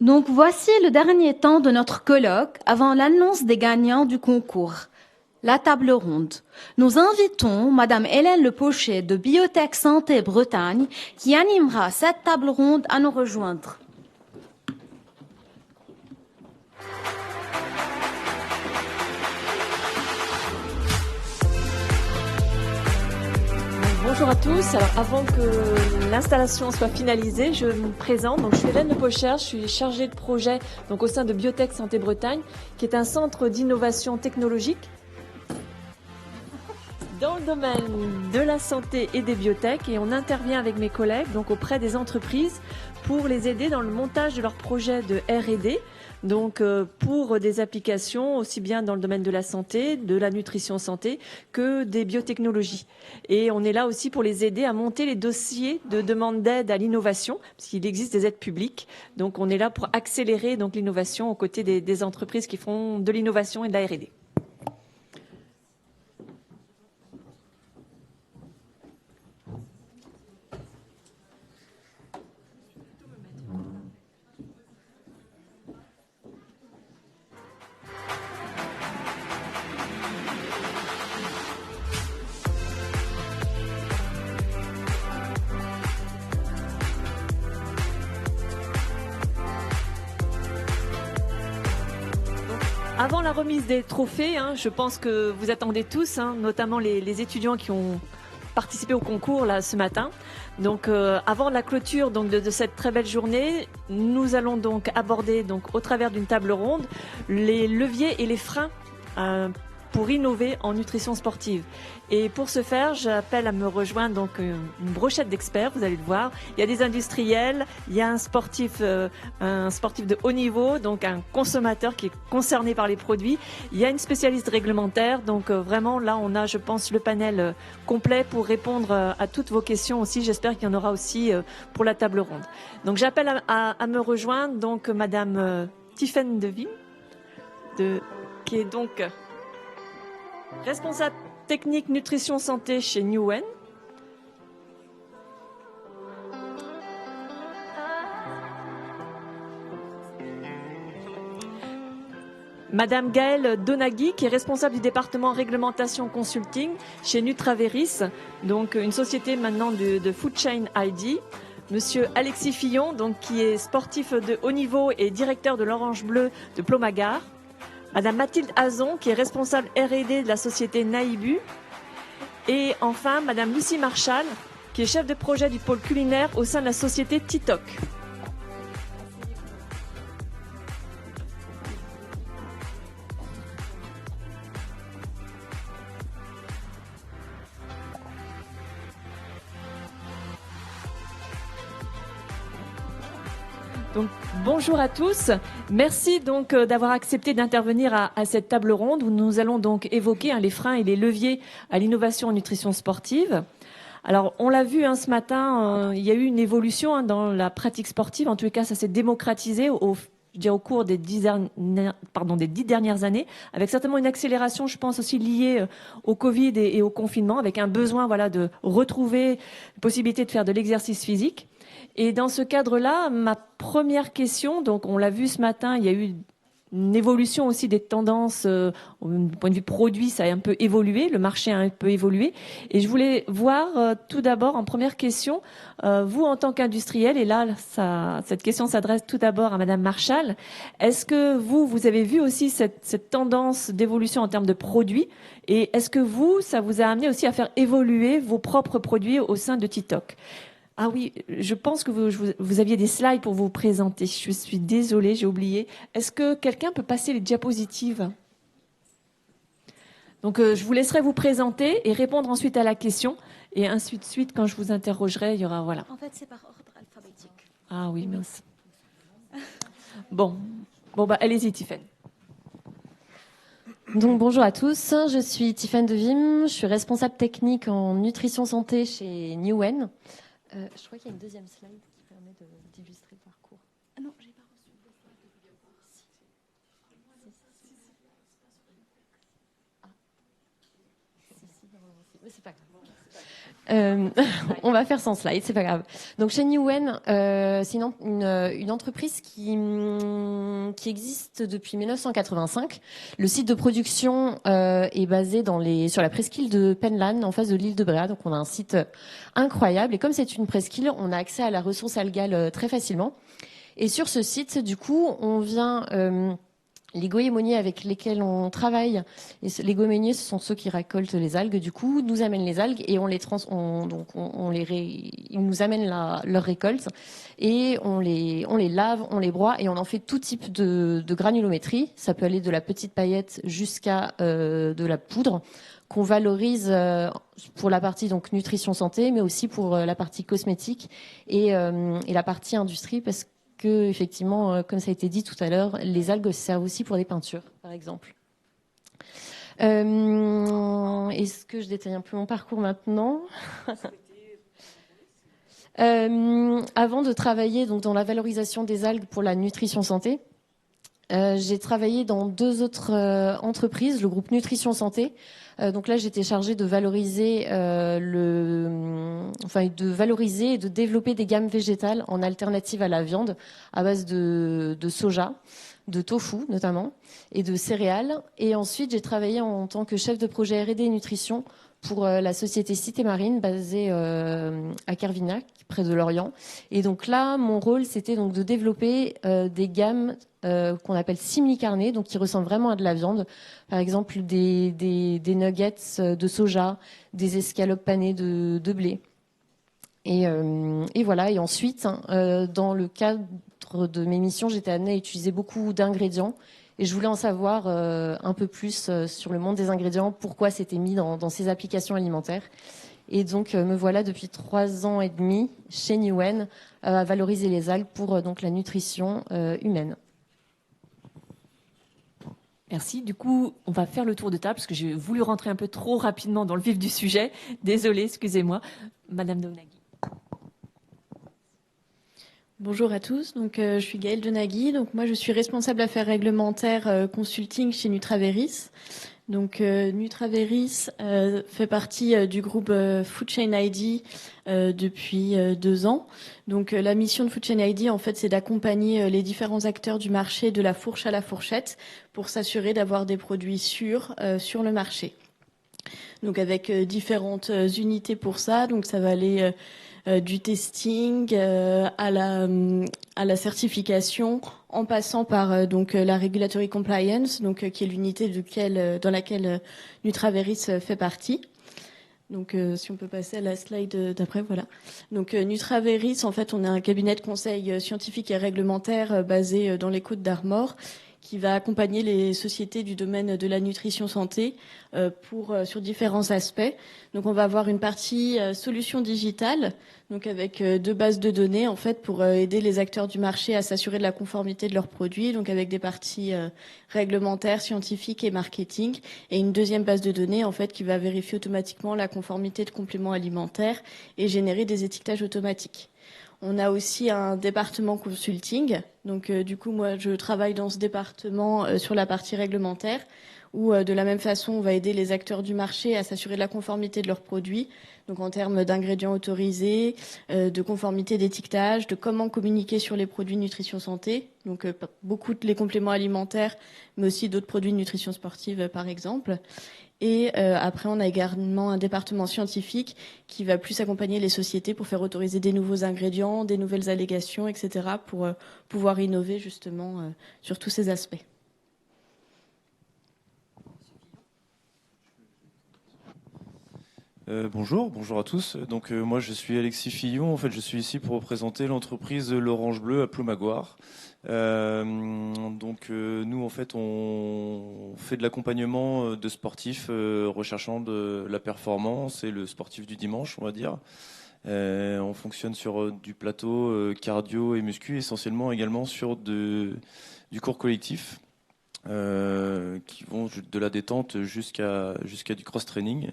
Donc voici le dernier temps de notre colloque avant l'annonce des gagnants du concours. La table ronde. Nous invitons Madame Hélène Le Pochet de Biotech Santé Bretagne qui animera cette table ronde à nous rejoindre. Bonjour à tous. Alors, avant que l'installation soit finalisée, je me présente. Donc, je suis Hélène Le Pochet, je suis chargée de projet au sein de Biotech Santé Bretagne, qui est un centre d'innovation technologique dans le domaine de la santé et des biotech. Et on intervient avec mes collègues auprès des entreprises pour les aider dans le montage de leurs projets de R&D. Pour des applications aussi bien dans le domaine de la santé, de la nutrition santé, que des biotechnologies. Et on est là aussi pour les aider à monter les dossiers de demande d'aide à l'innovation, parce qu'il existe des aides publiques. Donc on est là pour accélérer l'innovation aux côtés des entreprises qui font de l'innovation et de la R&D. Avant la remise des trophées, je pense que vous attendez tous, notamment les étudiants qui ont participé au concours là ce matin. Avant la clôture de cette très belle journée, nous allons aborder au travers d'une table ronde les leviers et les freins pour innover en nutrition sportive. Et pour ce faire, j'appelle à me rejoindre une brochette d'experts, vous allez le voir. Il y a des industriels, il y a un sportif de haut niveau, un consommateur qui est concerné par les produits. Il y a une spécialiste réglementaire, vraiment là on a, je pense, le panel complet pour répondre à toutes vos questions aussi. J'espère qu'il y en aura aussi pour la table ronde. Donc j'appelle à me rejoindre Madame Tiffaine Devine, qui est responsable technique nutrition santé chez Newen. Madame Gaëlle Donaghy, qui est responsable du département réglementation consulting chez Nutraveris, une société maintenant de Food Chain ID. Monsieur Alexis Fillon, qui est sportif de haut niveau et directeur de l'Orange Bleu de Plomagar. Madame Mathilde Azon, qui est responsable R&D de la société Naïbu. Et enfin, Madame Lucie Marchal, qui est chef de projet du pôle culinaire au sein de la société Titoc. Bonjour à tous. Merci d'avoir accepté d'intervenir à cette table ronde où nous allons évoquer les freins et les leviers à l'innovation en nutrition sportive. Alors, on l'a vu ce matin, il y a eu une évolution dans la pratique sportive. En tous les cas, ça s'est démocratisé au cours des 10 dernières années, avec certainement une accélération, je pense, aussi liée au Covid et au confinement, avec un besoin de retrouver la possibilité de faire de l'exercice physique. Et dans ce cadre-là, ma première question, on l'a vu ce matin, il y a eu une évolution aussi des tendances, au point de vue produit, ça a un peu évolué, le marché a un peu évolué. Et je voulais voir tout d'abord, en première question, vous en tant qu'industriel, et là, cette question s'adresse tout d'abord à Madame Marchal, est-ce que vous avez vu aussi cette tendance d'évolution en termes de produits, et est-ce que ça vous a amené aussi à faire évoluer vos propres produits au sein de Titoc ? Ah oui, je pense que vous aviez des slides pour vous présenter. Je suis désolée, j'ai oublié. Est-ce que quelqu'un peut passer les diapositives ? Je vous laisserai vous présenter et répondre ensuite à la question. Et ainsi de suite, quand je vous interrogerai, il y aura... Voilà. En fait, c'est par ordre alphabétique. Ah oui, mince. Bon, allez-y, Tiffaine. Bonjour à tous, je suis Tiffaine Devime, je suis responsable technique en nutrition santé chez Newen. Je crois qu'il y a une deuxième slide qui permet d'illustrer le parcours. Ah non, j'ai pas reçu de slide. Mais c'est pas grave. On va faire sans slide, c'est pas grave. Donc chez Newen, c'est une entreprise qui existe depuis 1985. Le site de production est basé sur la presqu'île de Penlan, en face de l'île de Bréa. Donc on a un site incroyable. Et comme c'est une presqu'île, on a accès à la ressource algale très facilement. Et sur ce site, du coup, on vient les goémoniers avec lesquels on travaille, et les goémoniers, ce sont ceux qui récoltent les algues, du coup, nous amènent les algues et ils nous amènent leur récolte et on les lave, on les broie et on en fait tout type de granulométrie. Ça peut aller de la petite paillette jusqu'à de la poudre qu'on valorise pour la partie donc nutrition santé, mais aussi pour la partie cosmétique et la partie industrie, parce que effectivement, comme ça a été dit tout à l'heure, les algues servent aussi pour des peintures, par exemple. Est-ce que je détaille un peu mon parcours maintenant? Avant de travailler donc dans la valorisation des algues pour la nutrition santé, j'ai travaillé dans 2 autres entreprises, le groupe Nutrition Santé. Donc là, j'étais chargée de valoriser et de développer des gammes végétales en alternative à la viande à base de soja, de tofu notamment, et de céréales. Et ensuite, j'ai travaillé en tant que chef de projet R&D et nutrition pour la société Cité Marine basée à Kervignac, près de Lorient. Et donc là, mon rôle, c'était donc de développer des gammes qu'on appelle simili-carnées, donc qui ressemblent vraiment à de la viande. Par exemple, des nuggets de soja, des escalopes panées de blé. Et voilà. Et ensuite, dans le cadre de mes missions, j'étais amenée à utiliser beaucoup d'ingrédients. Et je voulais en savoir un peu plus sur le monde des ingrédients, pourquoi c'était mis dans ces applications alimentaires. Et donc, me voilà depuis 3 ans et demi chez Newen à valoriser les algues pour donc la nutrition humaine. Merci. Du coup, on va faire le tour de table parce que j'ai voulu rentrer un peu trop rapidement dans le vif du sujet. Désolée, excusez-moi. Madame Donaghy. Bonjour à tous, donc je suis Gaëlle Donaghy, donc moi je suis responsable affaires réglementaires consulting chez Nutraveris. Donc Nutraveris fait partie du groupe Food Chain ID depuis 2 ans. Donc la mission de Food Chain ID en fait c'est d'accompagner les différents acteurs du marché de la fourche à la fourchette pour s'assurer d'avoir des produits sûrs sur le marché. Donc avec différentes unités pour ça, donc ça va aller du testing à la certification, en passant par donc la regulatory compliance, donc qui est l'unité dans laquelle Nutraveris fait partie. Donc si on peut passer à la slide d'après, voilà. Donc Nutraveris, en fait, on est un cabinet de conseil scientifique et réglementaire basé dans les Côtes d'Armor, qui va accompagner les sociétés du domaine de la nutrition santé sur différents aspects. Donc on va avoir une partie solution digitale, donc avec 2 bases de données en fait pour aider les acteurs du marché à s'assurer de la conformité de leurs produits, donc avec des parties réglementaires, scientifiques et marketing, et une deuxième base de données en fait qui va vérifier automatiquement la conformité de compléments alimentaires et générer des étiquetages automatiques. On a aussi un département consulting. Donc, du coup, moi, je travaille dans ce département sur la partie réglementaire où, de la même façon, on va aider les acteurs du marché à s'assurer de la conformité de leurs produits. Donc, en termes d'ingrédients autorisés, de conformité d'étiquetage, de comment communiquer sur les produits de nutrition santé. Donc, beaucoup de les compléments alimentaires, mais aussi d'autres produits de nutrition sportive, par exemple. Et après, on a également un département scientifique qui va plus accompagner les sociétés pour faire autoriser des nouveaux ingrédients, des nouvelles allégations, etc., pour pouvoir innover justement sur tous ces aspects. Bonjour à tous. Donc moi je suis Alexis Fillon. En fait, je suis ici pour représenter l'entreprise L'Orange Bleu à Ploumagoire. Nous en fait on fait de l'accompagnement de sportifs recherchant de la performance et le sportif du dimanche, on va dire. On fonctionne sur du plateau cardio et muscu, essentiellement également sur du cours collectif qui vont de la détente jusqu'à du cross-training.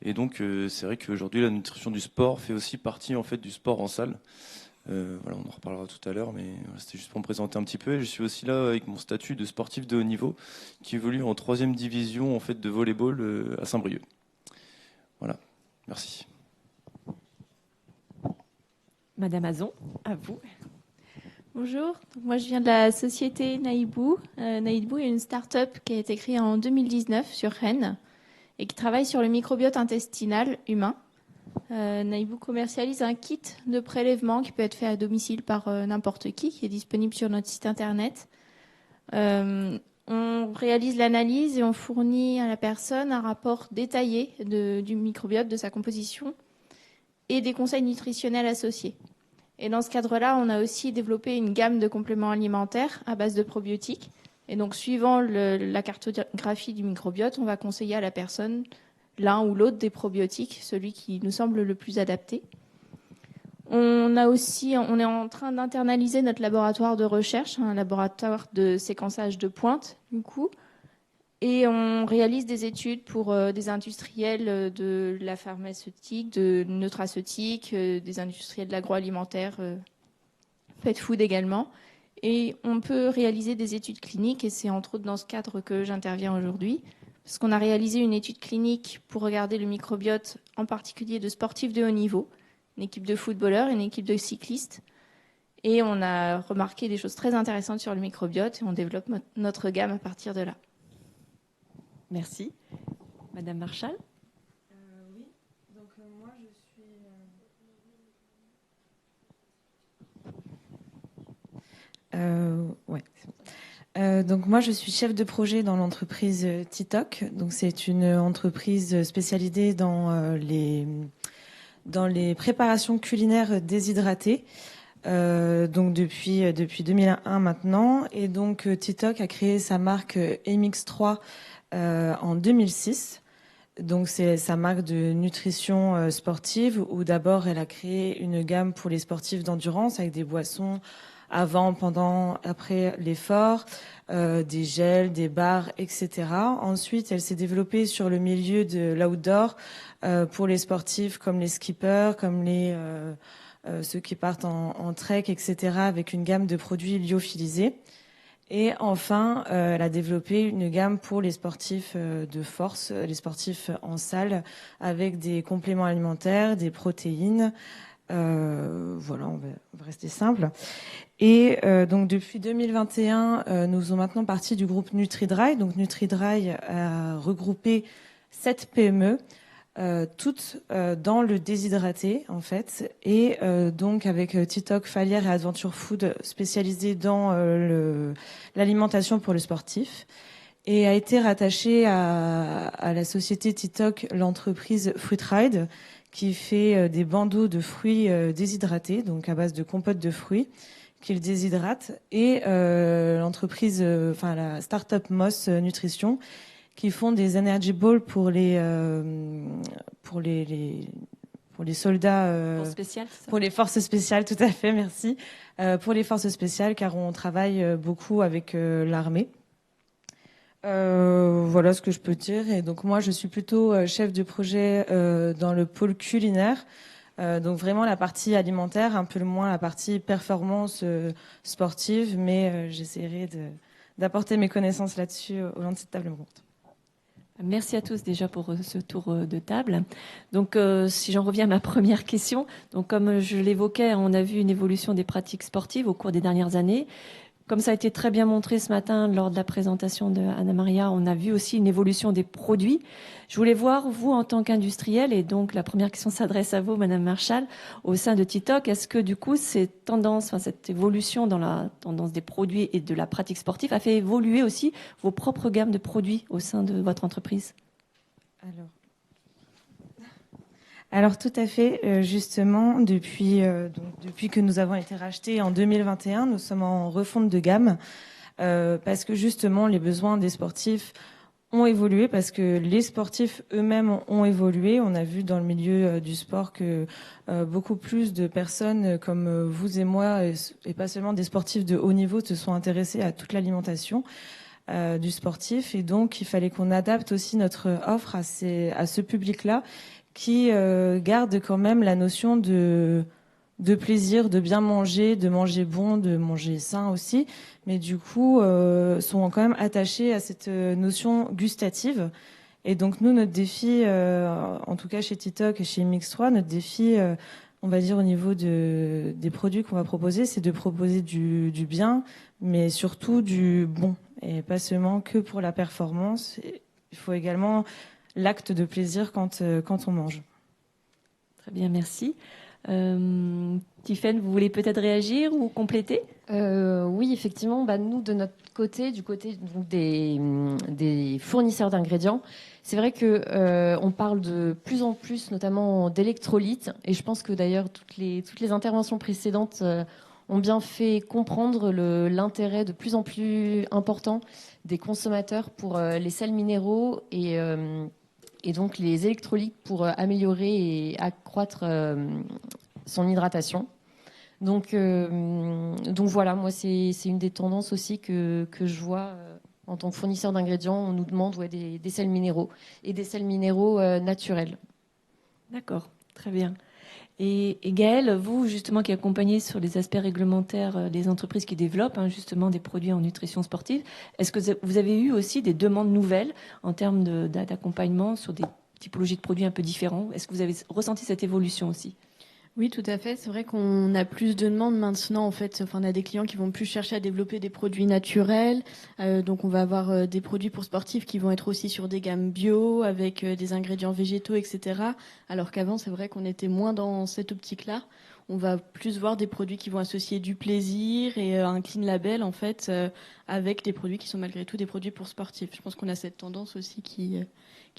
Et donc c'est vrai qu'aujourd'hui la nutrition du sport fait aussi partie en fait du sport en salle. Voilà, on en reparlera tout à l'heure, mais voilà, c'était juste pour me présenter un petit peu. Et je suis aussi là avec mon statut de sportif de haut niveau qui évolue en 3e division en fait de volleyball à Saint-Brieuc. Voilà, merci. Madame Azon, à vous. Bonjour, moi je viens de la société Naïbou. Naïbou est une start-up qui a été créée en 2019 sur Rennes et qui travaille sur le microbiote intestinal humain. Naïbou commercialise un kit de prélèvement qui peut être fait à domicile par n'importe qui est disponible sur notre site internet. On réalise l'analyse et on fournit à la personne un rapport détaillé du microbiote, de sa composition et des conseils nutritionnels associés. Et dans ce cadre-là, on a aussi développé une gamme de compléments alimentaires à base de probiotiques. Et donc, suivant la cartographie du microbiote, on va conseiller à la personne l'un ou l'autre des probiotiques, celui qui nous semble le plus adapté. On est en train d'internaliser notre laboratoire de recherche, un laboratoire de séquençage de pointe, du coup. Et on réalise des études pour des industriels de la pharmaceutique, de nutraceutique, des industriels de l'agroalimentaire, pet food également. Et on peut réaliser des études cliniques, et c'est entre autres dans ce cadre que j'interviens aujourd'hui. Parce qu'on a réalisé une étude clinique pour regarder le microbiote, en particulier de sportifs de haut niveau, une équipe de footballeurs, une équipe de cyclistes. Et on a remarqué des choses très intéressantes sur le microbiote, et on développe notre gamme à partir de là. Merci. Madame Marchal. Oui, donc moi je suis. Donc moi je suis chef de projet dans l'entreprise Titoc. Donc c'est une entreprise spécialisée dans les préparations culinaires déshydratées. Donc depuis 2001 maintenant. Et donc Titoc a créé sa marque MX3 en 2006. Donc c'est sa marque de nutrition sportive où d'abord elle a créé une gamme pour les sportifs d'endurance avec des boissons avant, pendant, après l'effort, des gels, des barres, etc. Ensuite, elle s'est développée sur le milieu de l'outdoor pour les sportifs comme les skippers, comme ceux qui partent en trek, etc. avec une gamme de produits lyophilisés. Et enfin, elle a développé une gamme pour les sportifs de force, les sportifs en salle, avec des compléments alimentaires, des protéines. Voilà, on va rester simple. Et donc depuis 2021, nous faisons maintenant partie du groupe NutriDry. Donc NutriDry a regroupé 7 PME, toutes dans le déshydraté en fait, et donc avec Titoc, Falière et Adventure Food spécialisés dans l'alimentation pour le sportif, et a été rattachée à la société Titoc l'entreprise Fruitride qui fait des bandeaux de fruits déshydratés, donc à base de compote de fruits qu'ils déshydratent, et l'entreprise, la start-up Moss Nutrition qui font des energy balls pour les soldats, pour les forces spéciales, tout à fait, merci, pour les forces spéciales, car on travaille beaucoup avec l'armée. Voilà ce que je peux dire. Et donc moi, je suis plutôt chef de projet dans le pôle culinaire. Donc vraiment la partie alimentaire, un peu moins la partie performance sportive, mais j'essaierai d'apporter mes connaissances là-dessus au long de cette table ronde. Merci à tous déjà pour ce tour de table. Donc, si j'en reviens à ma première question, donc comme je l'évoquais, on a vu une évolution des pratiques sportives au cours des dernières années. Comme ça a été très bien montré ce matin lors de la présentation de Anna-Maria, on a vu aussi une évolution des produits. Je voulais voir, vous, en tant qu'industriel, et donc la première question s'adresse à vous, Madame Marchal, au sein de Titoc, est-ce que du coup, cette évolution dans la tendance des produits et de la pratique sportive a fait évoluer aussi vos propres gammes de produits au sein de votre entreprise ? Alors tout à fait, justement, depuis que nous avons été rachetés en 2021, nous sommes en refonte de gamme parce que justement les besoins des sportifs ont évolué, parce que les sportifs eux-mêmes ont évolué. On a vu dans le milieu du sport que beaucoup plus de personnes comme vous et moi, et pas seulement des sportifs de haut niveau, se sont intéressés à toute l'alimentation du sportif, et donc il fallait qu'on adapte aussi notre offre à ce public-là, qui garde quand même la notion de plaisir, de bien manger, de manger bon, de manger sain aussi, mais du coup sont quand même attachés à cette notion gustative. Et donc nous, notre défi, en tout cas chez TikTok et chez Mix3, notre défi, on va dire au niveau des produits qu'on va proposer, c'est de proposer du bien, mais surtout du bon, et pas seulement que pour la performance. Il faut également l'acte de plaisir quand on mange. Très bien, merci. Tiffaine, vous voulez peut-être réagir ou compléter ? Oui, effectivement, nous, de notre côté, du côté donc, des fournisseurs d'ingrédients, c'est vrai que on parle de plus en plus, notamment d'électrolytes, et je pense que d'ailleurs toutes les interventions précédentes ont bien fait comprendre l'intérêt de plus en plus important des consommateurs pour les sels minéraux et donc les électrolytes pour améliorer et accroître son hydratation. Donc voilà, moi c'est une des tendances aussi que je vois en tant que fournisseur d'ingrédients. On nous demande des sels minéraux et des sels minéraux naturels. D'accord, très bien. Et Gaëlle, vous justement qui accompagnez sur les aspects réglementaires des entreprises qui développent justement des produits en nutrition sportive, est-ce que vous avez eu aussi des demandes nouvelles en termes d'accompagnement sur des typologies de produits un peu différents ? Est-ce que vous avez ressenti cette évolution aussi ? Oui, tout à fait. C'est vrai qu'on a plus de demandes maintenant. En fait, on a des clients qui vont plus chercher à développer des produits naturels. Donc, on va avoir des produits pour sportifs qui vont être aussi sur des gammes bio, avec des ingrédients végétaux, etc. Alors qu'avant, c'est vrai qu'on était moins dans cette optique-là. On va plus voir des produits qui vont associer du plaisir et un clean label, en fait, avec des produits qui sont malgré tout des produits pour sportifs. Je pense qu'on a cette tendance aussi qui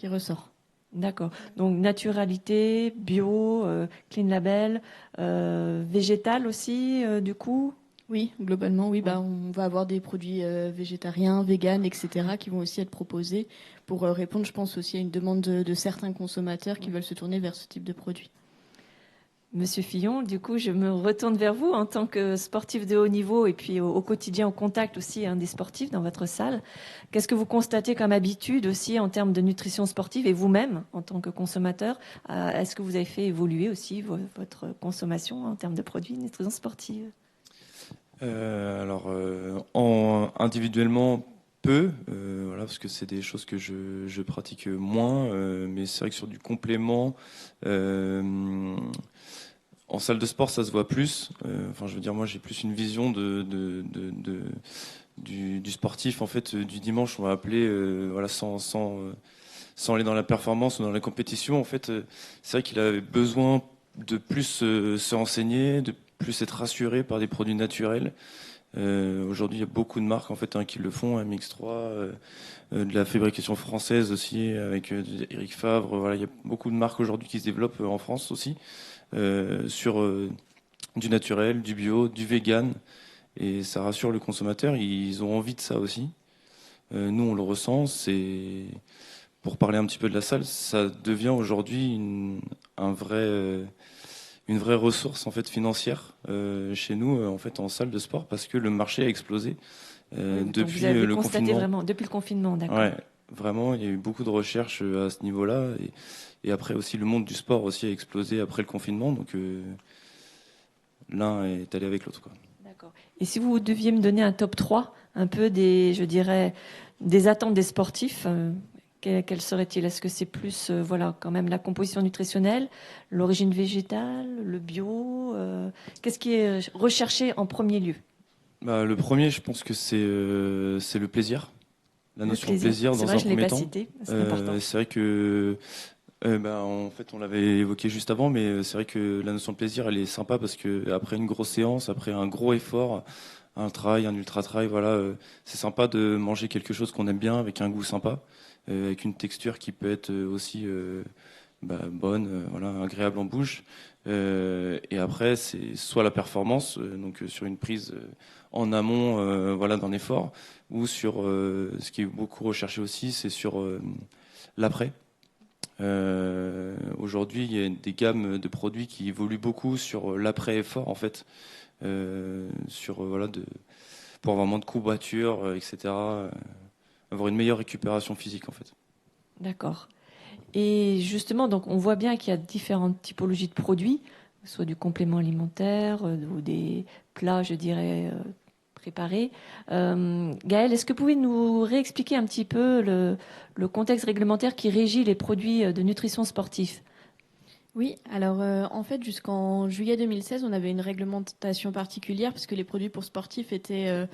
ressort. D'accord. Donc naturalité, bio, clean label, végétal aussi, du coup. Oui, globalement, oui. On va avoir des produits végétariens, véganes, etc., qui vont aussi être proposés pour répondre, je pense, aussi à une demande de certains consommateurs qui veulent se tourner vers ce type de produit. Monsieur Fillon, du coup, je me retourne vers vous en tant que sportif de haut niveau et puis au quotidien, au contact aussi des sportifs dans votre salle. Qu'est-ce que vous constatez comme habitude aussi en termes de nutrition sportive et vous-même en tant que consommateur ? Est-ce que vous avez fait évoluer aussi votre consommation en termes de produits de nutrition sportive ? Individuellement, peu, parce que c'est des choses que je pratique moins, mais c'est vrai que sur du complément, en salle de sport, ça se voit plus. Moi, j'ai plus une vision du sportif, en fait, du dimanche, on va appeler, sans aller dans la performance ou dans la compétition. En fait, c'est vrai qu'il avait besoin de plus se renseigner, de plus être rassuré par des produits naturels. Aujourd'hui, il y a beaucoup de marques en fait qui le font, MX3, de la fabrication française aussi avec Eric Favre. Voilà, il y a beaucoup de marques aujourd'hui qui se développent en France aussi sur du naturel, du bio, du vegan, et ça rassure le consommateur. Ils ont envie de ça aussi. Nous, on le ressent. C'est pour parler un petit peu de la salle, ça devient aujourd'hui une vraie ressource en fait financière chez nous en fait en salle de sport parce que le marché a explosé depuis vous avez le constaté confinement. Vraiment depuis le confinement, d'accord. Ouais, vraiment, il y a eu beaucoup de recherches à ce niveau-là et après aussi le monde du sport aussi a explosé après le confinement, donc l'un est allé avec l'autre, quoi. D'accord. Et si vous deviez me donner un top 3 un peu des attentes des sportifs, quel serait-il ? Est-ce que c'est plus, quand même la composition nutritionnelle, l'origine végétale, le bio qu'est-ce qui est recherché en premier lieu ? Le premier, je pense que c'est le plaisir, la notion de plaisir dans un premier temps. C'est important. C'est vrai que en fait, on l'avait évoqué juste avant, mais c'est vrai que la notion de plaisir, elle est sympa parce que après une grosse séance, après un gros effort, un trail, un ultra trail, c'est sympa de manger quelque chose qu'on aime bien avec un goût sympa, avec une texture qui peut être aussi bonne, agréable en bouche. Et après, c'est soit la performance, donc sur une prise en amont, d'un effort, ou sur ce qui est beaucoup recherché aussi, c'est sur l'après. Aujourd'hui, il y a des gammes de produits qui évoluent beaucoup sur l'après-effort, en fait, pour avoir moins de courbatures, etc., avoir une meilleure récupération physique, en fait. D'accord. Et justement, donc, on voit bien qu'il y a différentes typologies de produits, soit du complément alimentaire ou des plats, je dirais, préparé. Gaëlle, est-ce que vous pouvez nous réexpliquer un petit peu le contexte réglementaire qui régit les produits de nutrition sportive ? Oui, alors en fait jusqu'en juillet 2016, on avait une réglementation particulière parce que les produits pour sportifs étaient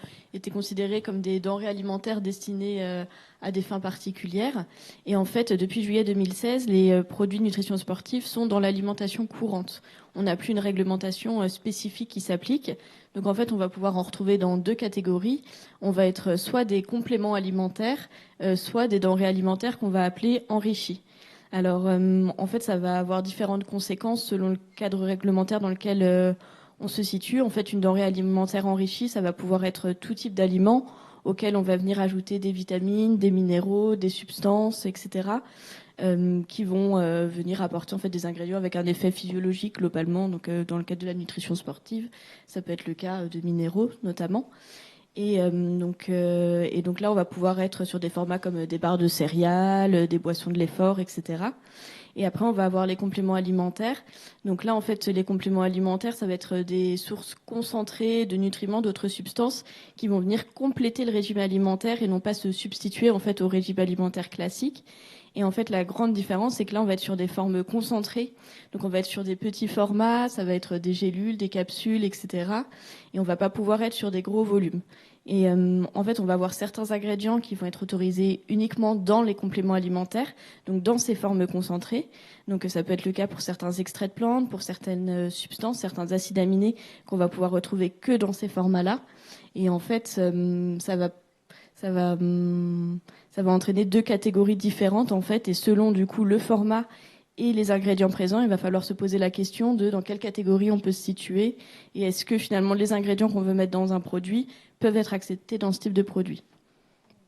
considérés comme des denrées alimentaires destinées à des fins particulières. Et en fait, depuis juillet 2016, les produits de nutrition sportive sont dans l'alimentation courante. On n'a plus une réglementation spécifique qui s'applique. Donc en fait, on va pouvoir en retrouver dans 2 catégories. On va être soit des compléments alimentaires, soit des denrées alimentaires qu'on va appeler enrichies. Alors, en fait, ça va avoir différentes conséquences selon le cadre réglementaire dans lequel on se situe. En fait, une denrée alimentaire enrichie, ça va pouvoir être tout type d'aliments auxquels on va venir ajouter des vitamines, des minéraux, des substances, etc., qui vont venir apporter en fait des ingrédients avec un effet physiologique globalement. Donc, dans le cadre de la nutrition sportive, ça peut être le cas de minéraux notamment. Et donc là, on va pouvoir être sur des formats comme des barres de céréales, des boissons de l'effort, etc. Et après, on va avoir les compléments alimentaires. Donc là, en fait, les compléments alimentaires, ça va être des sources concentrées de nutriments, d'autres substances qui vont venir compléter le régime alimentaire et non pas se substituer en fait au régime alimentaire classique. Et en fait, la grande différence, c'est que là, on va être sur des formes concentrées. Donc, on va être sur des petits formats, ça va être des gélules, des capsules, etc. Et on va pas pouvoir être sur des gros volumes. Et en fait, on va avoir certains ingrédients qui vont être autorisés uniquement dans les compléments alimentaires, donc dans ces formes concentrées. Donc, ça peut être le cas pour certains extraits de plantes, pour certaines substances, certains acides aminés qu'on va pouvoir retrouver que dans ces formats-là. Et en fait, ça va entraîner 2 catégories différentes en fait, et selon du coup le format et les ingrédients présents, il va falloir se poser la question de dans quelle catégorie on peut se situer et est-ce que finalement les ingrédients qu'on veut mettre dans un produit peuvent être acceptés dans ce type de produit.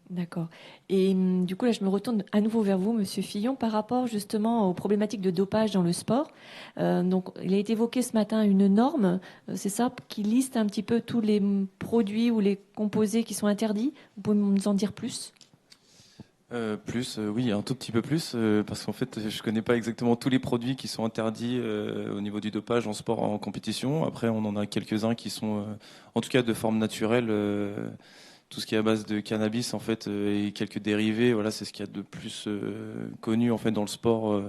D'accord. Et du coup, là, je me retourne à nouveau vers vous, Monsieur Fillon, par rapport justement aux problématiques de dopage dans le sport. Donc, il a été évoqué ce matin une norme, c'est ça, qui liste un petit peu tous les produits ou les composés qui sont interdits. Vous pouvez nous en dire plus ? Oui, un tout petit peu plus, parce qu'en fait, je connais pas exactement tous les produits qui sont interdits au niveau du dopage en sport, en compétition. Après, on en a quelques-uns qui sont, en tout cas, de forme naturelle. Tout ce qui est à base de cannabis, en fait, et quelques dérivés, voilà, c'est ce qu'il y a de plus connu en fait dans le sport,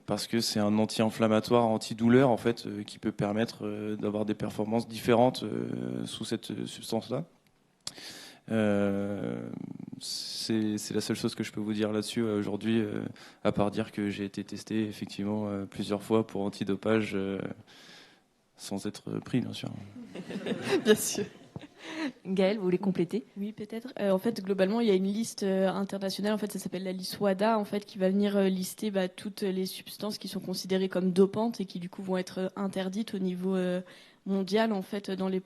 parce que c'est un anti-inflammatoire, antidouleur, en fait, qui peut permettre d'avoir des performances différentes sous cette substance-là. C'est la seule chose que je peux vous dire là-dessus aujourd'hui, à part dire que j'ai été testé effectivement plusieurs fois pour antidopage sans être pris, bien sûr. Bien sûr. Gaëlle, vous voulez compléter ? Oui, peut-être. En fait, globalement, il y a une liste internationale. En fait, ça s'appelle la liste WADA, en fait, qui va venir lister toutes les substances qui sont considérées comme dopantes et qui du coup vont être interdites au niveau mondial, en fait, dans les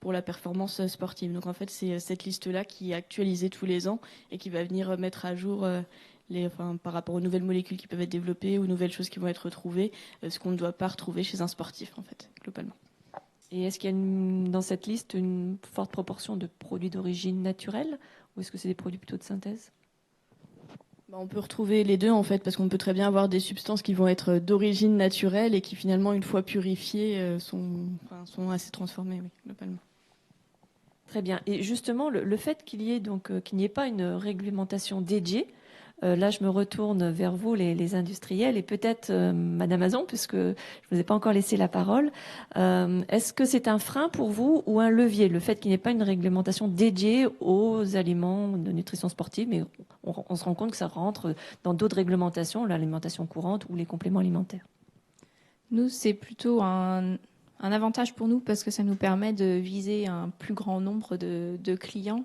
pour la performance sportive. Donc en fait, c'est cette liste-là qui est actualisée tous les ans et qui va venir mettre à jour par rapport aux nouvelles molécules qui peuvent être développées, aux nouvelles choses qui vont être retrouvées, ce qu'on ne doit pas retrouver chez un sportif, en fait, globalement. Et est-ce qu'il y a dans cette liste une forte proportion de produits d'origine naturelle ou est-ce que c'est des produits plutôt de synthèse ? On peut retrouver les deux en fait, parce qu'on peut très bien avoir des substances qui vont être d'origine naturelle et qui finalement, une fois purifiées, sont assez transformées, oui, globalement. Très bien. Et justement, le fait qu'il n'y ait pas une réglementation dédiée, là, je me retourne vers vous, les industriels, et peut-être Madame Azon, puisque je ne vous ai pas encore laissé la parole. Est-ce que c'est un frein pour vous ou un levier, le fait qu'il n'y ait pas une réglementation dédiée aux aliments de nutrition sportive, mais on se rend compte que ça rentre dans d'autres réglementations, l'alimentation courante ou les compléments alimentaires ? Nous, c'est plutôt un avantage pour nous parce que ça nous permet de viser un plus grand nombre de clients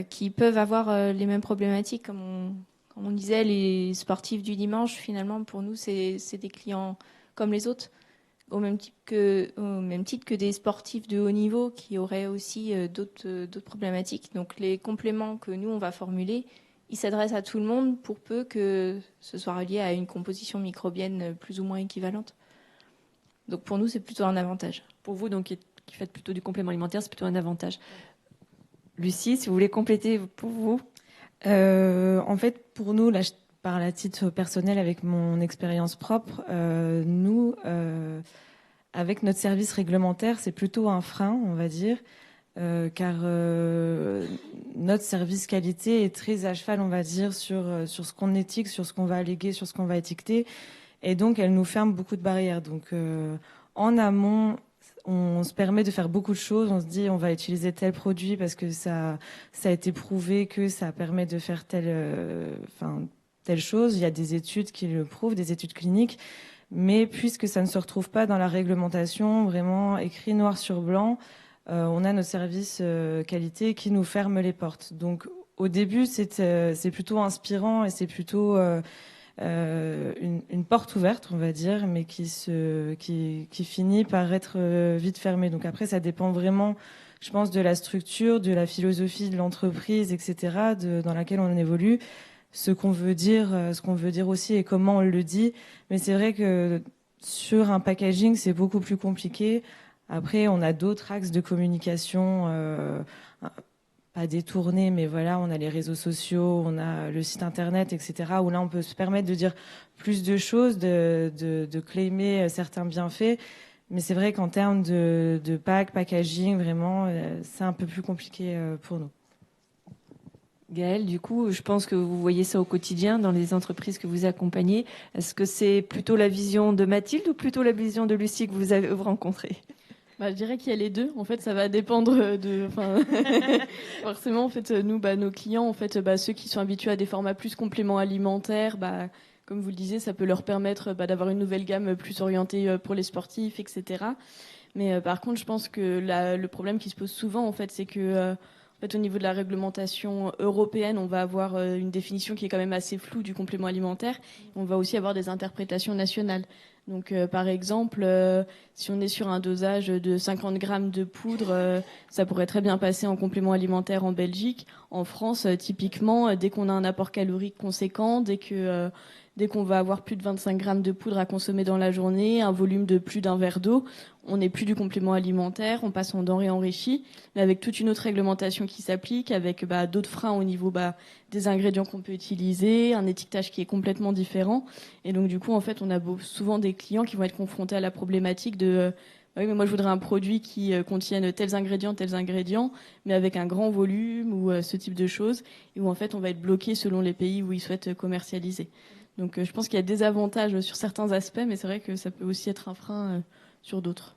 qui peuvent avoir les mêmes problématiques. Comme on disait, les sportifs du dimanche, finalement, pour nous, c'est des clients comme les autres, au même titre que des sportifs de haut niveau qui auraient aussi d'autres problématiques. Donc les compléments que nous, on va formuler, ils s'adressent à tout le monde pour peu que ce soit relié à une composition microbienne plus ou moins équivalente. Donc pour nous, c'est plutôt un avantage. Pour vous, donc, qui faites plutôt du complément alimentaire, c'est plutôt un avantage. Lucie, si vous voulez compléter pour vous. En fait, pour nous, là, je parle à titre personnel avec mon expérience propre. Nous, avec notre service réglementaire, c'est plutôt un frein, on va dire, car notre service qualité est très à cheval, on va dire, sur ce qu'on éthique, sur ce qu'on va alléguer, sur ce qu'on va étiqueter. Et donc, elle nous ferme beaucoup de barrières. Donc, en amont, on se permet de faire beaucoup de choses. On se dit, on va utiliser tel produit parce que ça a été prouvé que ça permet de faire telle chose. Il y a des études qui le prouvent, des études cliniques. Mais puisque ça ne se retrouve pas dans la réglementation, vraiment écrit noir sur blanc, on a notre service qualité qui nous ferme les portes. Donc, au début, c'est plutôt inspirant et c'est plutôt une porte ouverte, on va dire, mais qui finit par être vite fermée. Donc après, ça dépend vraiment, je pense, de la structure, de la philosophie de l'entreprise, etc., dans laquelle on évolue, ce qu'on veut dire aussi et comment on le dit. Mais c'est vrai que sur un packaging, c'est beaucoup plus compliqué. Après, on a d'autres axes de communication, pas détournés, mais voilà, on a les réseaux sociaux, on a le site internet, etc., où là, on peut se permettre de dire plus de choses, de claimer certains bienfaits. Mais c'est vrai qu'en termes de packaging, vraiment, c'est un peu plus compliqué pour nous. Gaëlle, du coup, je pense que vous voyez ça au quotidien dans les entreprises que vous accompagnez. Est-ce que c'est plutôt la vision de Mathilde ou plutôt la vision de Lucie que vous avez rencontrée ? Je dirais qu'il y a les deux. En fait, ça va dépendre forcément, en fait, nous, nos clients, en fait, ceux qui sont habitués à des formats plus compléments alimentaires, comme vous le disiez, ça peut leur permettre d'avoir une nouvelle gamme plus orientée pour les sportifs, etc. Mais par contre, je pense que le problème qui se pose souvent, en fait, c'est que en fait, au niveau de la réglementation européenne, on va avoir une définition qui est quand même assez floue du complément alimentaire. On va aussi avoir des interprétations nationales. Donc, par exemple, si on est sur un dosage de 50 grammes de poudre, ça pourrait très bien passer en complément alimentaire en Belgique. En France, typiquement, dès qu'on a un apport calorique conséquent, dès qu'on va avoir plus de 25 grammes de poudre à consommer dans la journée, un volume de plus d'un verre d'eau, on n'est plus du complément alimentaire, on passe en denrées enrichies, mais avec toute une autre réglementation qui s'applique, avec d'autres freins au niveau des ingrédients qu'on peut utiliser, un étiquetage qui est complètement différent. Et donc du coup, en fait, on a souvent des clients qui vont être confrontés à la problématique de oui, mais moi je voudrais un produit qui contienne tels ingrédients, mais avec un grand volume ou ce type de choses, et où en fait on va être bloqué selon les pays où ils souhaitent commercialiser. Donc je pense qu'il y a des avantages sur certains aspects, mais c'est vrai que ça peut aussi être un frein sur d'autres.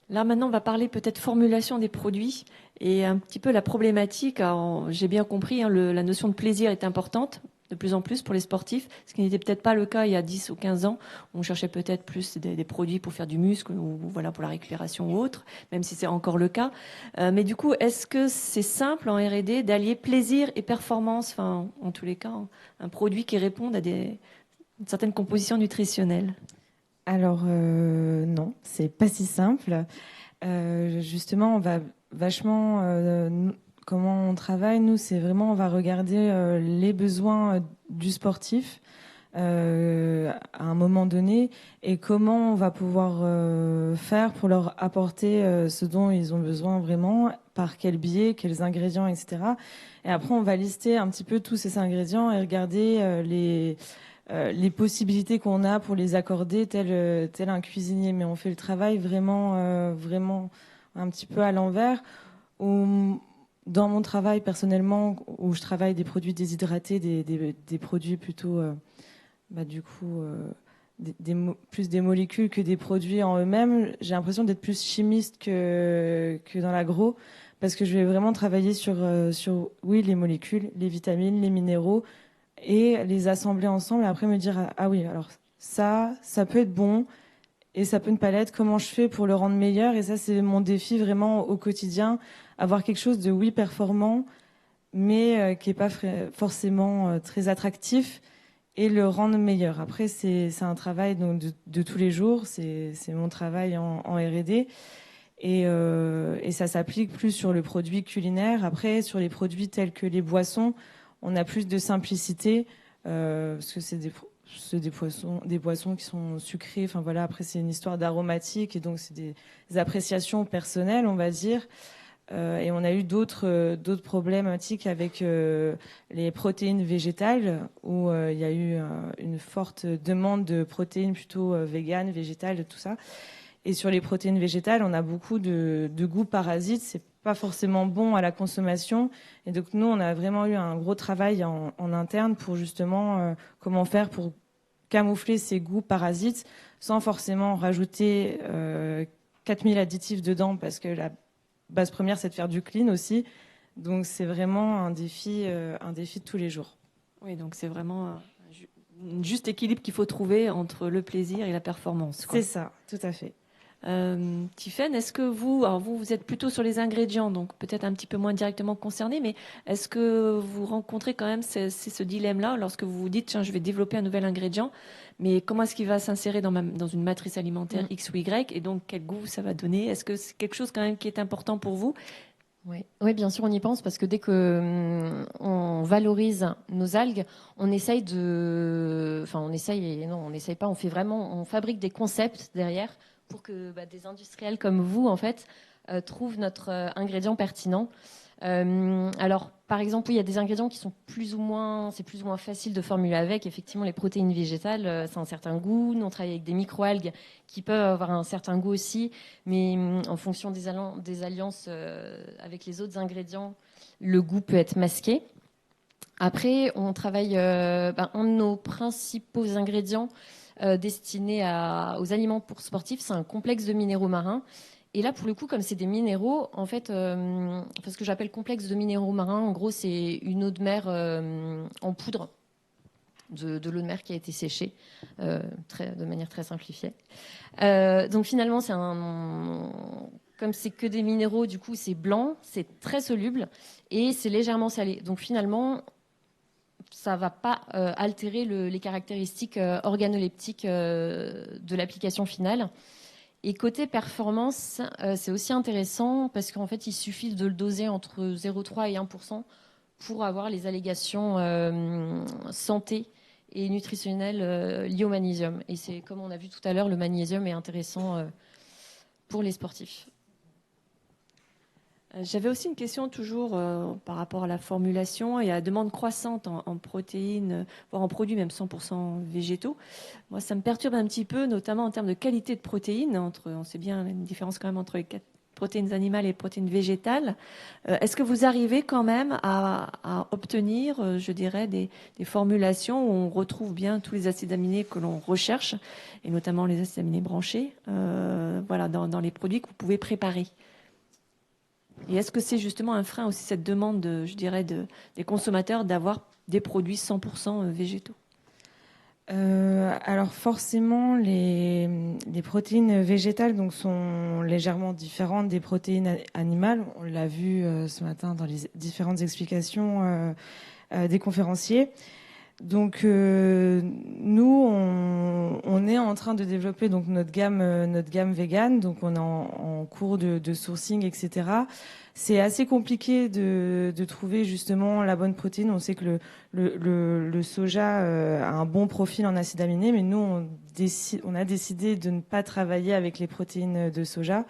Là, maintenant, on va parler peut-être formulation des produits et un petit peu la problématique. Alors, j'ai bien compris, la notion de plaisir est importante de plus en plus pour les sportifs, ce qui n'était peut-être pas le cas il y a 10 ou 15 ans. On cherchait peut-être plus des produits pour faire du muscle ou voilà, pour la récupération ou autre, même si c'est encore le cas. Mais du coup, est-ce que c'est simple en R&D d'allier plaisir et performance, enfin, en tous les cas, un produit qui réponde à une certaine composition nutritionnelle ? Alors non, c'est pas si simple. Justement, on va vachement comment on travaille. Nous, c'est vraiment on va regarder les besoins du sportif à un moment donné et comment on va pouvoir faire pour leur apporter ce dont ils ont besoin vraiment, par quel biais, quels ingrédients, etc. Et après, on va lister un petit peu tous ces ingrédients et regarder les possibilités qu'on a pour les accorder tel un cuisinier, mais on fait le travail vraiment un petit peu à l'envers. Dans mon travail personnellement, où je travaille des produits déshydratés, des produits plutôt plus des molécules que des produits en eux-mêmes, j'ai l'impression d'être plus chimiste que dans l'agro, parce que je vais vraiment travailler sur les molécules, les vitamines, les minéraux, et les assembler ensemble et après me dire ah oui, alors ça peut être bon et ça peut ne pas l'être, comment je fais pour le rendre meilleur? Et ça, c'est mon défi vraiment au quotidien, avoir quelque chose de performant mais qui est pas forcément très attractif et le rendre meilleur. Après, c'est un travail donc de tous les jours, c'est mon travail en R&D et ça s'applique plus sur le produit culinaire. Après, sur les produits tels que les boissons, on a plus de simplicité parce que c'est des boissons qui sont sucrées. Enfin voilà, après c'est une histoire d'aromatique et donc c'est des appréciations personnelles, on va dire. Et on a eu d'autres problématiques avec les protéines végétales, où il y a eu une forte demande de protéines plutôt véganes, végétales, tout ça. Et sur les protéines végétales, on a beaucoup de goûts parasites. C'est pas forcément bon à la consommation. Et donc nous, on a vraiment eu un gros travail en interne pour justement comment faire pour camoufler ces goûts parasites sans forcément rajouter 4000 additifs dedans, parce que la base première, c'est de faire du clean aussi. Donc c'est vraiment un défi de tous les jours. Oui, donc c'est vraiment un juste équilibre qu'il faut trouver entre le plaisir et la performance, quoi. C'est ça, tout à fait. Tiffaine, est-ce que vous êtes plutôt sur les ingrédients, donc peut-être un petit peu moins directement concerné, mais est-ce que vous rencontrez quand même ce dilemme-là lorsque vous vous dites, tiens, je vais développer un nouvel ingrédient, mais comment est-ce qu'il va s'insérer dans une matrice alimentaire X ou Y, et donc quel goût ça va donner? Est-ce que c'est quelque chose quand même qui est important pour vous? Oui, bien sûr, on y pense, parce que dès que on valorise nos algues, on essaye on essaye pas, on fabrique des concepts derrière pour que des industriels comme vous, en fait, trouvent notre ingrédient pertinent. Alors, par exemple, il y a des ingrédients qui sont plus ou moins facile de formuler avec. Effectivement, les protéines végétales, c'est un certain goût. Nous, on travaille avec des microalgues qui peuvent avoir un certain goût aussi, mais en fonction des alliances avec les autres ingrédients, le goût peut être masqué. Après, on travaille un de nos principaux ingrédients destinés aux aliments pour sportifs, c'est un complexe de minéraux marins. Et là, pour le coup, comme c'est des minéraux, en fait, ce que j'appelle complexe de minéraux marins, en gros, c'est une eau de mer en poudre, de l'eau de mer qui a été séchée, de manière très simplifiée. Donc finalement, comme c'est que des minéraux, du coup, c'est blanc, c'est très soluble et c'est légèrement salé. Donc finalement, ça ne va pas altérer les caractéristiques organoleptiques de l'application finale. Et côté performance, c'est aussi intéressant parce qu'en fait, il suffit de le doser entre 0,3 et 1% pour avoir les allégations santé et nutritionnelles liées au magnésium. Et c'est comme on a vu tout à l'heure, le magnésium est intéressant pour les sportifs. J'avais aussi une question toujours par rapport à la formulation et à la demande croissante en protéines, voire en produits même 100% végétaux. Moi, ça me perturbe un petit peu, notamment en termes de qualité de protéines. On sait bien une différence quand même entre les protéines animales et les protéines végétales. Est-ce que vous arrivez quand même à obtenir, je dirais, des formulations où on retrouve bien tous les acides aminés que l'on recherche, et notamment les acides aminés branchés, dans les produits que vous pouvez préparer? Et est-ce que c'est justement un frein aussi, cette demande, des consommateurs d'avoir des produits 100% végétaux? Alors forcément, les protéines végétales sont légèrement différentes des protéines animales. On l'a vu ce matin dans les différentes explications des conférenciers. Donc nous, on est en train de développer donc notre gamme vegan. Donc on est en cours de sourcing, etc. C'est assez compliqué de trouver justement la bonne protéine. On sait que le soja a un bon profil en acides aminés, mais nous on a décidé de ne pas travailler avec les protéines de soja.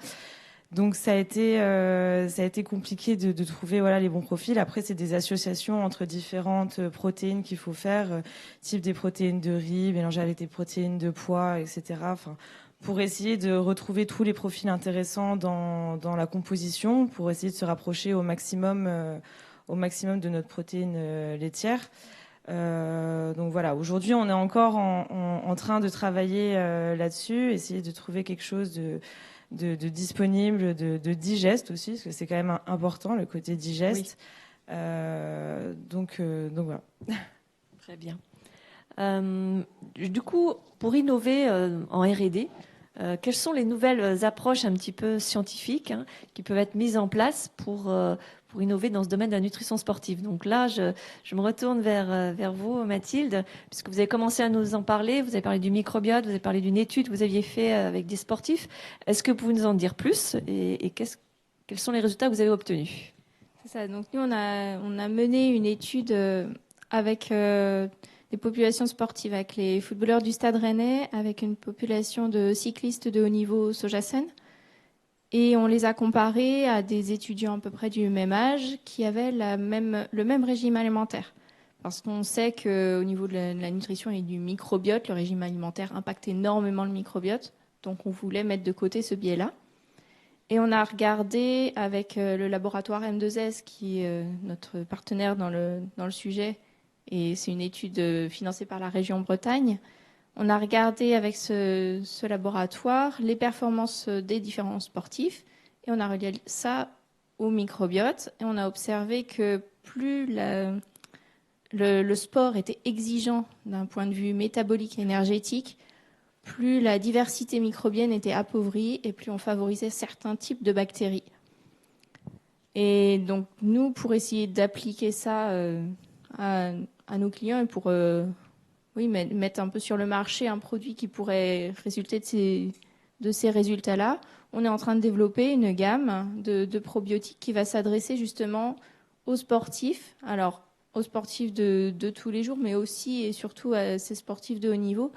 Donc ça a été compliqué de trouver les bons profils. Après, c'est des associations entre différentes protéines qu'il faut faire, type des protéines de riz mélangées avec des protéines de pois, etc. Pour essayer de retrouver tous les profils intéressants dans la composition, pour essayer de se rapprocher au maximum de notre protéine laitière. Donc voilà, aujourd'hui on est encore en train de travailler là-dessus, essayer de trouver quelque chose de disponible, de digeste aussi, parce que c'est quand même important, le côté digeste. Oui. Donc voilà. Très bien. Du coup, pour innover en R&D, quelles sont les nouvelles approches un petit peu scientifiques qui peuvent être mises en place pour innover dans ce domaine de la nutrition sportive? Donc là, je me retourne vers vous, Mathilde, puisque vous avez commencé à nous en parler. Vous avez parlé du microbiote, vous avez parlé d'une étude que vous aviez fait avec des sportifs. Est-ce que vous pouvez nous en dire plus et quels sont les résultats que vous avez obtenus? C'est ça. Donc nous, on a mené une étude avec des populations sportives, avec les footballeurs du Stade Rennais, avec une population de cyclistes de haut niveau Sojasun. Et on les a comparés à des étudiants à peu près du même âge qui avaient le même régime alimentaire. Parce qu'on sait qu'au niveau de la nutrition et du microbiote, le régime alimentaire impacte énormément le microbiote. Donc on voulait mettre de côté ce biais-là. Et on a regardé avec le laboratoire M2S, qui est notre partenaire dans le sujet, et c'est une étude financée par la région Bretagne. On a regardé avec ce laboratoire les performances des différents sportifs et on a relié ça au microbiote et on a observé que plus le sport était exigeant d'un point de vue métabolique et énergétique, plus la diversité microbienne était appauvrie et plus on favorisait certains types de bactéries. Et donc nous, pour essayer d'appliquer ça à nos clients et pour mettre un peu sur le marché un produit qui pourrait résulter de ces résultats-là, on est en train de développer une gamme de probiotiques qui va s'adresser justement aux sportifs, alors aux sportifs de tous les jours, mais aussi et surtout à ces sportifs de haut niveau,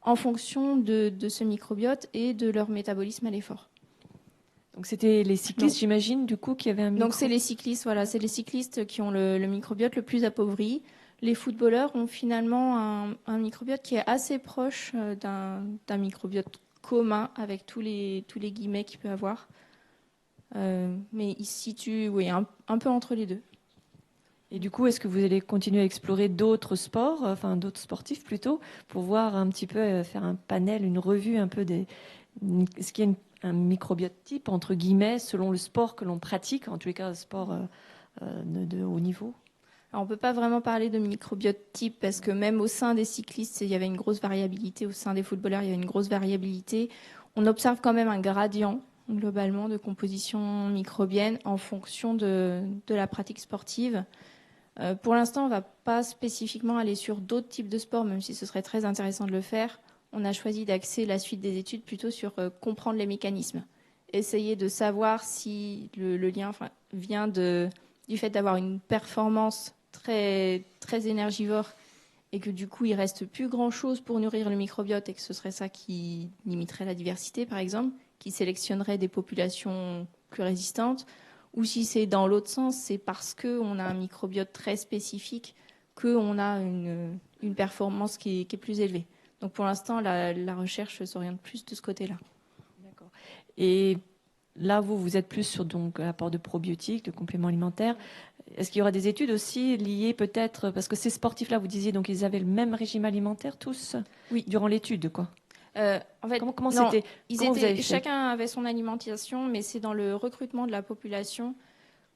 en fonction de ce microbiote et de leur métabolisme à l'effort. Donc c'était les cyclistes, j'imagine, du coup, qui avaient un micro... Donc c'est les cyclistes, voilà, c'est les cyclistes qui ont le microbiote le plus appauvri. Les footballeurs ont finalement un microbiote qui est assez proche d'un microbiote commun avec tous les guillemets qu'il peut avoir. Mais il se situe un peu entre les deux. Et du coup, est-ce que vous allez continuer à explorer d'autres sports, enfin d'autres sportifs plutôt, pour voir un petit peu, faire un panel, une revue un peu est-ce qu'il y a un microbiote type, entre guillemets, selon le sport que l'on pratique, en tous les cas, un sport de haut niveau? Alors, on ne peut pas vraiment parler de microbiote type parce que même au sein des cyclistes, il y avait une grosse variabilité. Au sein des footballeurs, il y avait une grosse variabilité. On observe quand même un gradient, globalement, de composition microbienne en fonction de la pratique sportive. Pour l'instant, on ne va pas spécifiquement aller sur d'autres types de sports, même si ce serait très intéressant de le faire. On a choisi d'axer la suite des études plutôt sur comprendre les mécanismes. Essayer de savoir si le lien vient du fait d'avoir une performance très, très énergivore et que du coup, il ne reste plus grand-chose pour nourrir le microbiote et que ce serait ça qui limiterait la diversité, par exemple, qui sélectionnerait des populations plus résistantes. Ou si c'est dans l'autre sens, c'est parce qu'on a un microbiote très spécifique qu'on a une performance qui est plus élevée. Donc pour l'instant, la recherche s'oriente plus de ce côté-là. D'accord. Et là, vous êtes plus sur donc l'apport de probiotiques, de compléments alimentaires. Est-ce qu'il y aura des études aussi liées peut-être, parce que ces sportifs-là, vous disiez, donc ils avaient le même régime alimentaire tous, oui, durant l'étude, quoi. En fait, comment c'était chacun avait son alimentation, mais c'est dans le recrutement de la population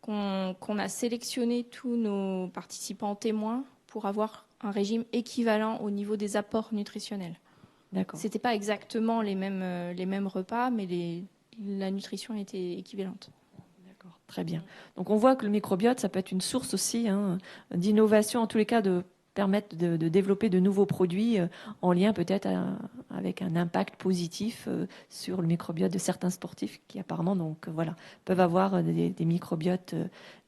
qu'on a sélectionné tous nos participants témoins pour avoir un régime équivalent au niveau des apports nutritionnels. D'accord. C'était pas exactement les mêmes repas, mais la nutrition était équivalente. D'accord, très bien. Donc on voit que le microbiote, ça peut être une source aussi d'innovation, en tous les cas de permettre de développer de nouveaux produits en lien peut-être avec un impact positif sur le microbiote de certains sportifs qui apparemment peuvent avoir des microbiotes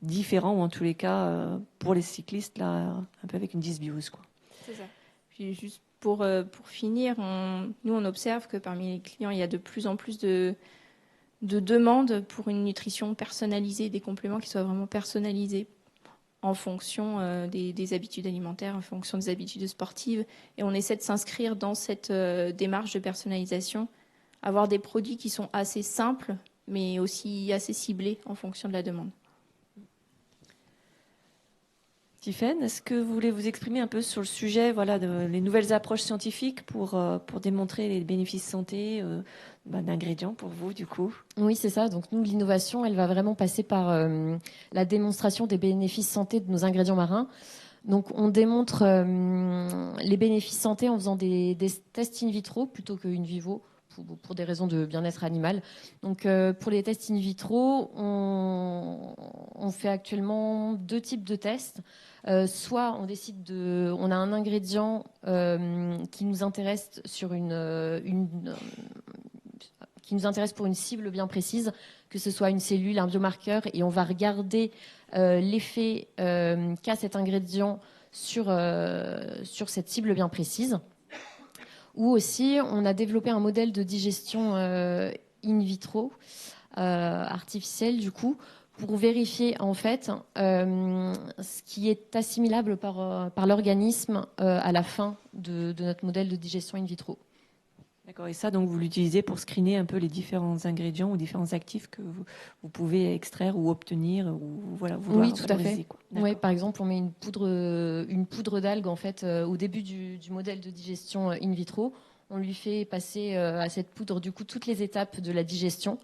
différents ou en tous les cas pour les cyclistes là un peu avec une dysbiose, quoi. C'est ça. Puis juste pour finir, nous on observe que parmi les clients il y a de plus en plus de demandes pour une nutrition personnalisée, des compléments qui soient vraiment personnalisés en fonction des habitudes alimentaires, en fonction des habitudes sportives. Et on essaie de s'inscrire dans cette démarche de personnalisation, avoir des produits qui sont assez simples, mais aussi assez ciblés en fonction de la demande. Tiffaine, est-ce que vous voulez vous exprimer un peu sur le sujet, les nouvelles approches scientifiques pour démontrer les bénéfices santé d'ingrédients pour vous, du coup? Oui, c'est ça. Donc nous, l'innovation, elle va vraiment passer par la démonstration des bénéfices santé de nos ingrédients marins. Donc on démontre les bénéfices santé en faisant des tests in vitro plutôt que in vivo, pour des raisons de bien-être animal. Donc pour les tests in vitro, on fait actuellement 2 types de tests. Soit on a un ingrédient qui nous intéresse qui nous intéresse pour une cible bien précise, que ce soit une cellule, un biomarqueur, et on va regarder l'effet qu'a cet ingrédient sur cette cible bien précise. Ou aussi, on a développé un modèle de digestion in vitro artificielle du coup pour vérifier en fait ce qui est assimilable par l'organisme à la fin de notre modèle de digestion in vitro. D'accord, et ça, donc, vous l'utilisez pour screener un peu les différents ingrédients ou différents actifs que vous pouvez extraire ou obtenir ou voilà, vouloir Oui, tout à valoriser, fait. quoi. Ouais, par exemple, on met une poudre d'algue en fait au début du modèle de digestion in vitro. On lui fait passer à cette poudre du coup toutes les étapes de la digestion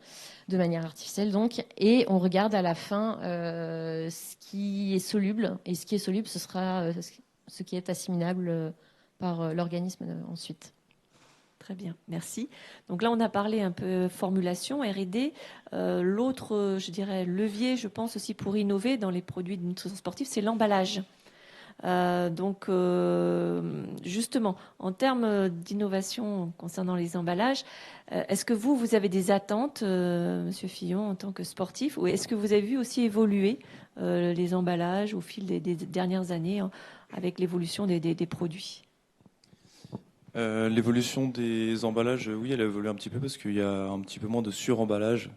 de manière artificielle donc, et on regarde à la fin ce qui est soluble, et ce qui est soluble, ce sera ce qui est assimilable par l'organisme ensuite. Très bien, merci. Donc là, on a parlé un peu formulation, R&D. L'autre, je dirais, levier, je pense aussi pour innover dans les produits de nutrition sportive, c'est l'emballage. Donc, justement, en termes d'innovation concernant les emballages, est-ce que vous avez des attentes, Monsieur Fillon, en tant que sportif, ou est-ce que vous avez vu aussi évoluer les emballages au fil des dernières années avec l'évolution des produits ? L'évolution des emballages, oui, elle a évolué un petit peu parce qu'il y a un petit peu moins de suremballage.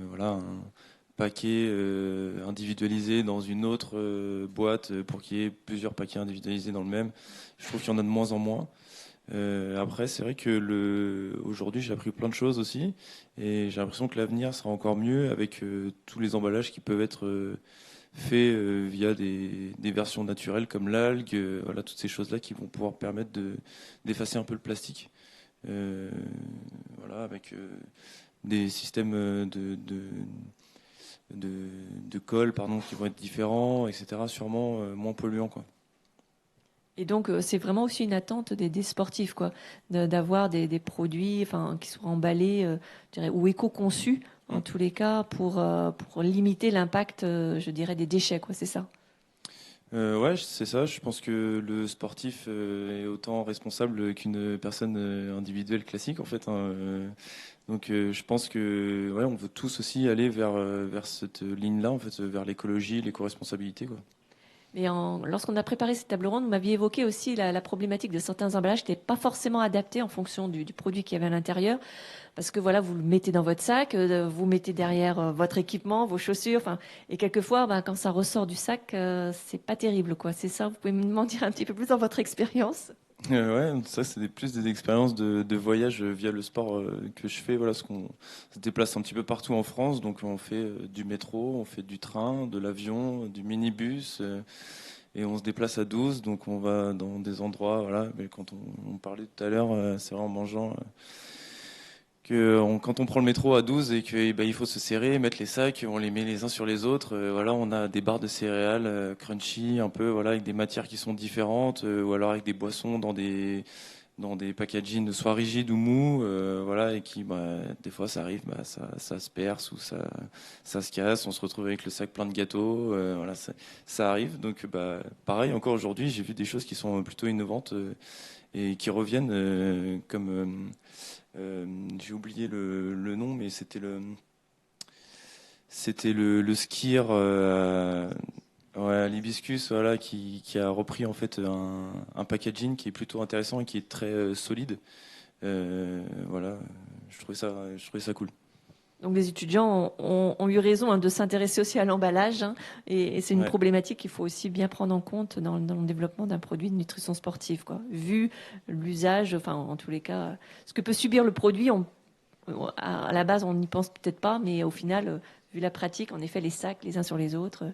Voilà, un paquet individualisé dans une autre boîte pour qu'il y ait plusieurs paquets individualisés dans le même. Je trouve qu'il y en a de moins en moins. Après, c'est vrai que aujourd'hui, j'ai appris plein de choses aussi, et j'ai l'impression que l'avenir sera encore mieux avec tous les emballages qui peuvent être faits via des versions naturelles comme l'algue, voilà, toutes ces choses-là qui vont pouvoir permettre d'effacer un peu le plastique. Voilà, avec des systèmes de colle, pardon, qui vont être différents, etc. Sûrement moins polluants, quoi. Et donc, c'est vraiment aussi une attente des sportifs, quoi, d'avoir des produits, enfin, qui soient emballés, je dirais, ou éco-conçus, en tous les cas, pour limiter l'impact, je dirais, des déchets, quoi. C'est ça. Ouais, c'est ça. Je pense que le sportif est autant responsable qu'une personne individuelle classique, en fait, hein. Donc, je pense que ouais, on veut tous aussi aller vers cette ligne-là, en fait, vers l'écologie, l'éco-responsabilité, quoi. Mais lorsqu'on a préparé cette table ronde, vous m'aviez évoqué aussi la problématique de certains emballages qui n'étaient pas forcément adaptés en fonction du produit qu'il y avait à l'intérieur. Parce que voilà, vous le mettez dans votre sac, vous mettez derrière votre équipement, vos chaussures, enfin, et quelquefois, quand ça ressort du sac, c'est pas terrible, quoi. C'est ça, vous pouvez m'en dire un petit peu plus dans votre expérience? Ouais, ça c'est plus des expériences de voyage via le sport que je fais. Voilà, parce qu'on se déplace un petit peu partout en France, donc on fait du métro, on fait du train, de l'avion, du minibus, et on se déplace à 12, donc on va dans des endroits. Voilà, mais quand on parlait tout à l'heure, c'est vrai en mangeant. Quand on prend le métro à 12 et qu'il il faut se serrer, mettre les sacs, on les met les uns sur les autres. Voilà, on a des barres de céréales crunchy, un peu, voilà, avec des matières qui sont différentes, ou alors avec des boissons dans des packaging soit rigides ou mous, voilà, et qui, des fois, ça arrive, ça se perce ou ça se casse. On se retrouve avec le sac plein de gâteaux, voilà, ça arrive. Donc, pareil, encore aujourd'hui, j'ai vu des choses qui sont plutôt innovantes et qui reviennent comme j'ai oublié le nom, mais c'était le skier l'hibiscus, voilà, qui a repris en fait un packaging qui est plutôt intéressant et qui est très solide. Voilà, je trouvais ça cool. Donc les étudiants ont eu raison de s'intéresser aussi à l'emballage, hein, et c'est une problématique qu'il faut aussi bien prendre en compte dans le développement d'un produit de nutrition sportive, quoi. Vu l'usage, enfin en tous les cas, ce que peut subir le produit, à la base on n'y pense peut-être pas, mais au final, vu la pratique, en effet les sacs les uns sur les autres,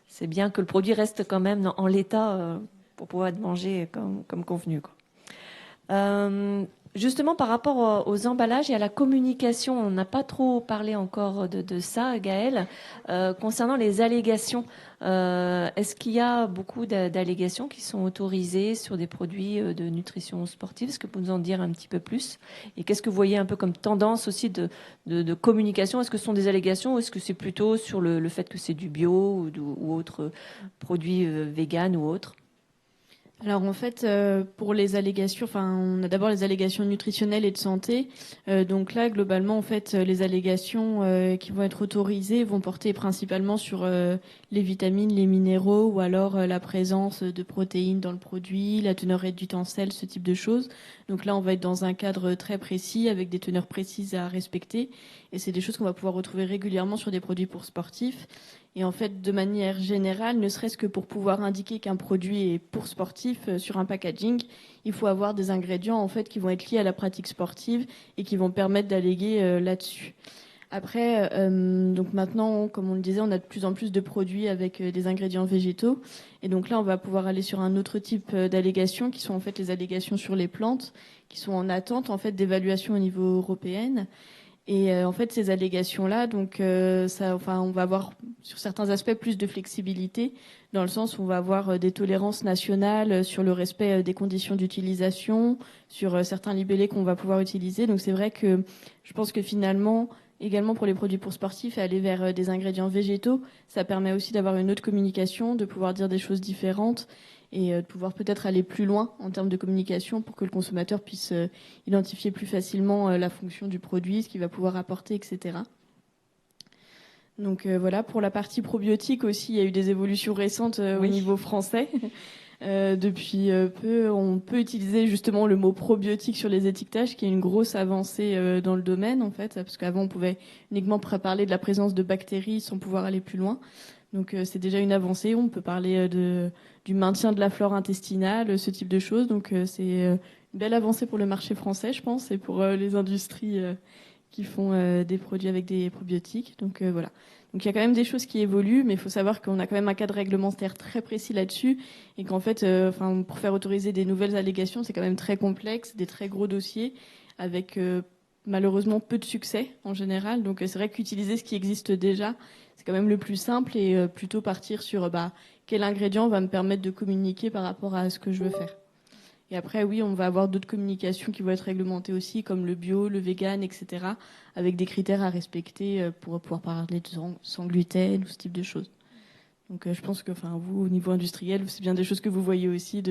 c'est bien que le produit reste quand même en l'état pour pouvoir être mangé comme convenu, quoi. Justement, par rapport aux emballages et à la communication, on n'a pas trop parlé encore de ça, Gaëlle. Concernant les allégations, est-ce qu'il y a beaucoup d'allégations qui sont autorisées sur des produits de nutrition sportive? Est-ce que vous pouvez nous en dire un petit peu plus? Et qu'est-ce que vous voyez un peu comme tendance aussi de communication? Est-ce que ce sont des allégations ou est-ce que c'est plutôt sur le fait que c'est du bio ou autre produit vegan ou autre? Alors en fait, pour les allégations, on a d'abord les allégations nutritionnelles et de santé. Donc là, globalement, en fait, les allégations qui vont être autorisées vont porter principalement sur les vitamines, les minéraux, ou alors la présence de protéines dans le produit, la teneur réduite en sel, ce type de choses. Donc là, on va être dans un cadre très précis avec des teneurs précises à respecter. Et c'est des choses qu'on va pouvoir retrouver régulièrement sur des produits pour sportifs. Et en fait, de manière générale, ne serait-ce que pour pouvoir indiquer qu'un produit est pour sportif sur un packaging, il faut avoir des ingrédients en fait qui vont être liés à la pratique sportive et qui vont permettre d'alléguer là-dessus. Après, donc maintenant, comme on le disait, on a de plus en plus de produits avec des ingrédients végétaux. Et donc là, on va pouvoir aller sur un autre type d'allégations, qui sont en fait les allégations sur les plantes, qui sont en attente en fait d'évaluation au niveau européen. Et en fait, ces allégations-là, donc on va avoir sur certains aspects plus de flexibilité, dans le sens où on va avoir des tolérances nationales sur le respect des conditions d'utilisation, sur certains libellés qu'on va pouvoir utiliser. Donc c'est vrai que je pense que finalement, également pour les produits pour sportifs, et aller vers des ingrédients végétaux, ça permet aussi d'avoir une autre communication, de pouvoir dire des choses différentes et de pouvoir peut-être aller plus loin en termes de communication pour que le consommateur puisse identifier plus facilement la fonction du produit, ce qu'il va pouvoir apporter, etc. Donc voilà, pour la partie probiotique aussi, il y a eu des évolutions récentes au niveau français. Depuis peu, on peut utiliser justement le mot probiotique sur les étiquetages, qui est une grosse avancée dans le domaine en fait, parce qu'avant on pouvait uniquement parler de la présence de bactéries sans pouvoir aller plus loin. Donc c'est déjà une avancée. On peut parler du maintien de la flore intestinale, ce type de choses. Donc c'est une belle avancée pour le marché français, je pense, et pour les industries qui font des produits avec des probiotiques. Donc voilà. Donc il y a quand même des choses qui évoluent, mais il faut savoir qu'on a quand même un cadre réglementaire très précis là-dessus, et qu'en fait, pour faire autoriser des nouvelles allégations, c'est quand même très complexe, des très gros dossiers, avec malheureusement peu de succès en général. Donc c'est vrai qu'utiliser ce qui existe déjà, c'est quand même le plus simple, et plutôt partir sur quel ingrédient va me permettre de communiquer par rapport à ce que je veux faire. Et après, oui, on va avoir d'autres communications qui vont être réglementées aussi, comme le bio, le vegan, etc., avec des critères à respecter pour pouvoir parler de sans gluten ou ce type de choses. Donc je pense que vous, au niveau industriel, c'est bien des choses que vous voyez aussi,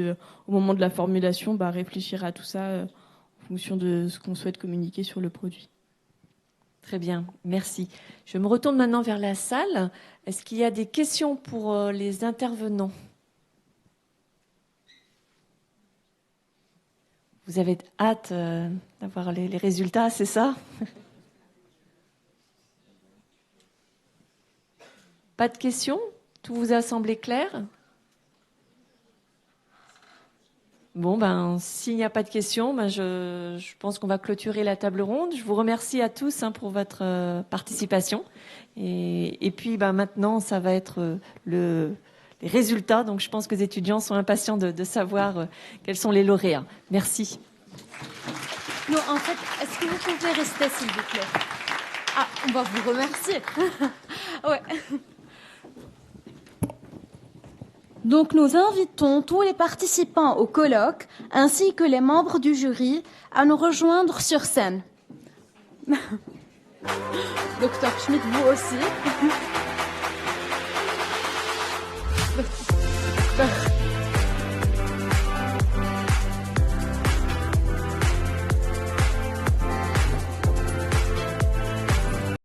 au moment de la formulation, réfléchir à tout ça en fonction de ce qu'on souhaite communiquer sur le produit. Très bien, merci. Je me retourne maintenant vers la salle. Est-ce qu'il y a des questions pour les intervenants ? Vous avez hâte d'avoir les résultats, c'est ça ? Pas de questions ? Tout vous a semblé clair ? Bon, s'il n'y a pas de questions, je pense qu'on va clôturer la table ronde. Je vous remercie à tous pour votre participation. Et puis maintenant, ça va être les résultats. Donc je pense que les étudiants sont impatients de savoir quels sont les lauréats. Merci. Non, en fait, est-ce que vous pouvez rester, s'il vous plaît ? Ah, on va vous remercier. Ouais. Donc nous invitons tous les participants au colloque ainsi que les membres du jury à nous rejoindre sur scène. Docteur Schmidt, vous aussi.